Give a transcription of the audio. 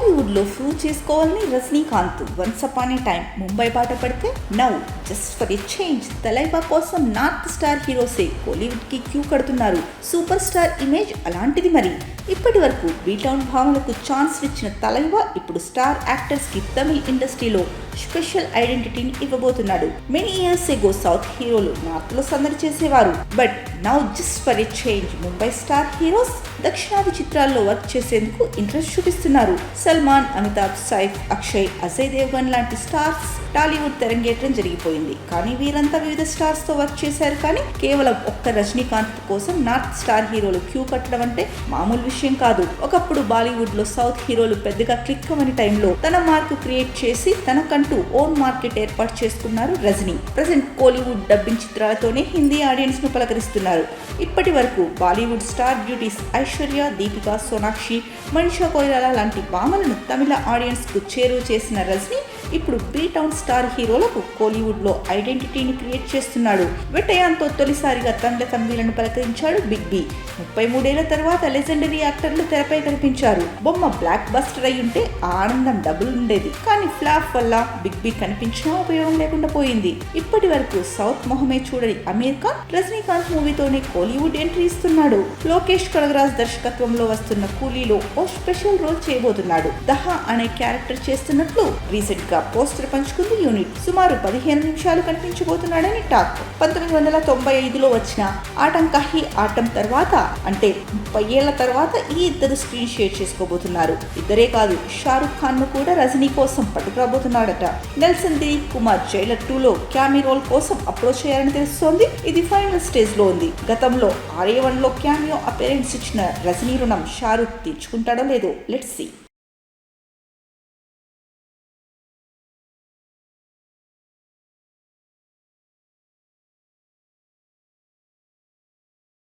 బాలీవుడ్లో ప్రూవ్ చేసుకోవాలని Rajinikanth once upon a time Mumbai బాట పడితే now just for a change Thalaiva కోసం నార్త్ స్టార్ హీరోసే కోలీవుడ్కి క్యూ కడుతున్నారు. సూపర్ స్టార్ ఇమేజ్ అలాంటిది. మరి ఇప్పటి వరకు బీటౌన్ భావనకు ఛాన్స్ ఇచ్చిన తలైవా ఇప్పుడు స్టార్ యాక్టర్స్కి తమిళ ఇండస్ట్రీలో స్పెషల్ ఐడెంటిటీని ఇవ్వబోతున్నాడు. మెనీ ఇయర్స్ ఎగో సౌత్ హీరోలు నార్త్లో సందడి చేసేవారు. But now just for a change Mumbai star heroes దక్షిణాది చిత్రాల్లో వర్క్ చేసేందుకు ఇంట్రెస్ట్ చూపిస్తున్నారు. సల్మాన్, అమితాబ్, సైఫ్, అక్షయ్, అజయ్ దేవ్గన్ లాంటి స్టార్స్ టాలీవుడ్ తెరంగేట్రం జరిగిపోయింది. కానీ వీరంతా వివిధ స్టార్స్ తో వర్క్ చేశారు. కానీ కేవలం ఒక్క రజనీకాంత్ కోసం నార్త్ స్టార్ హీరోలు క్యూ కట్టడం అంటే మామూలు విషయం కాదు. ఒకప్పుడు బాలీవుడ్ లో సౌత్ హీరోలు పెద్దగా క్లిక్ అవ్వని టైంలో తన మార్క్ క్రియేట్ చేసి తనకంటూ ఓన్ మార్కెట్ ఏర్పాటు చేసుకున్నారు రజనీ. ప్రెసెంట్ కోలీవుడ్ డబ్బింగ్ చిత్రాలతోనే హిందీ ఆడియన్స్ ను పలకరిస్తున్నారు. ఇప్పటి వరకు బాలీవుడ్ స్టార్ బ్యూటీస్ ఐశ్వర్య, దీపిక, సోనాక్షి, మనీషా కొయిరాలా లాంటి భామలను తమిళ ఆడియన్స్ కు చేరువ చేసిన రజనీ ఇప్పుడు బీటౌన్ స్టార్ హీరోలకు కోలీవుడ్ లో ఐడెంటిటీని క్రియేట్ చేస్తున్నాడు. వెట్టయాన్తో తొలిసారిగా తమిళ తమిళను పలకరించాడు బిగ్ బి. 33 ఏళ్ల తర్వాత లెజెండరీ యాక్టర్లు తెరపై కనిపించారు. బొమ్మ బ్లాక్ బస్టర్ అయి ఉంటే ఆ ఆనందం డబుల్ ఉండేది. కానీ ఫ్లాప్ వల్ల బిగ్ బి కనిపించినా ఉపయోగం లేకుండా పోయింది. ఇప్పటి వరకు సౌత్ మొహమే చూడని అమీర్ ఖాన్ రజనీకాంత్ మూవీతోనే కోలీవుడ్ ఎంట్రీ ఇస్తున్నాడు. లోకేష్ కనగరాజ్ దర్శకత్వంలో వస్తున్న కూలీలో ఓ స్పెషల్ రోల్ చేయబోతున్నాడు. దహా అనే క్యారెక్టర్ చేస్తున్నట్లు రీసెంట్ గా పోస్టర్ పంచుకుంది యూనిట్. సుమారు 15 నిమిషాలు కనిపించబోతున్నాడని టాక్. 1995లో వచ్చిన ఆటం కహీ ఆటం తర్వాత అంటే 30 ఏళ్ల తర్వాత ఈ ఇద్దరు స్క్రీన్ షేర్ చేసుకోబోతున్నారు. ఇద్దరే కాదు, షారుఖ్ ఖాన్ ను కూడా రజనీ కోసం పట్టుకురాబోతున్నాడట. నెల్సన్ దిలీప్ కుమార్ జైలర్ 2లో క్యామీ రోల్ కోసం అప్రోచ్ అయ్యారని తెలుస్తోంది. ఇది ఫైనల్ స్టేజ్ లో ఉంది. గతంలో ఆర్య 1లో క్యామియో అపీరెన్స్ ఇచ్చిన రజనీ రుణం షారుఖ్ తీర్చుకుంటాడో లేదో లెట్స్ సీ.